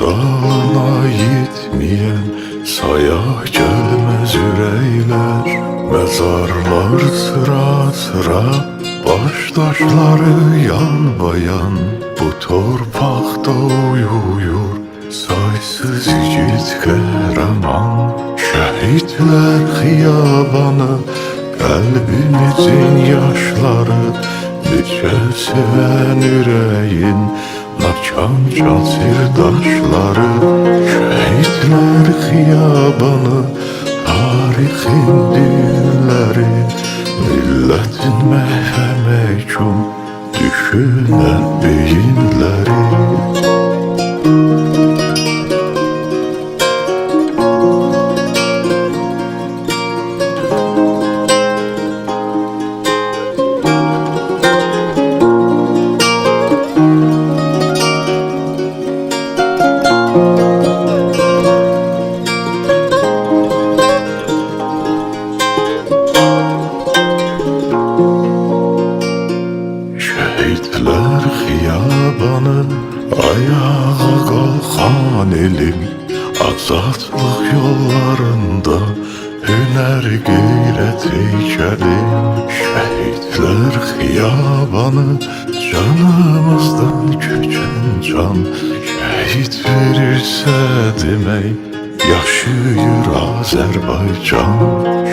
Dalına yetmeyen saya gelmez üreyler. Mezarlar sıra sıra, baştaşları yan bayan. Bu torpakta uyuyor saysız yiğit kahraman. Şehitler hiyabanı, kalbimizin yaşları. Nice seven yüreğin naçan can sirdaşları. Şehitler hiyabanı, tarihin düğünleri. Milletin mehmekun düşünen beyinleri. Şehitler hiyabanı, ayağa kalkan elim. Azatlık yollarında hüner gayret ekelim. Şehitler hiyabanı, canımızdan köçen can. Şehit verirse demek yaşıyor Azerbaycan.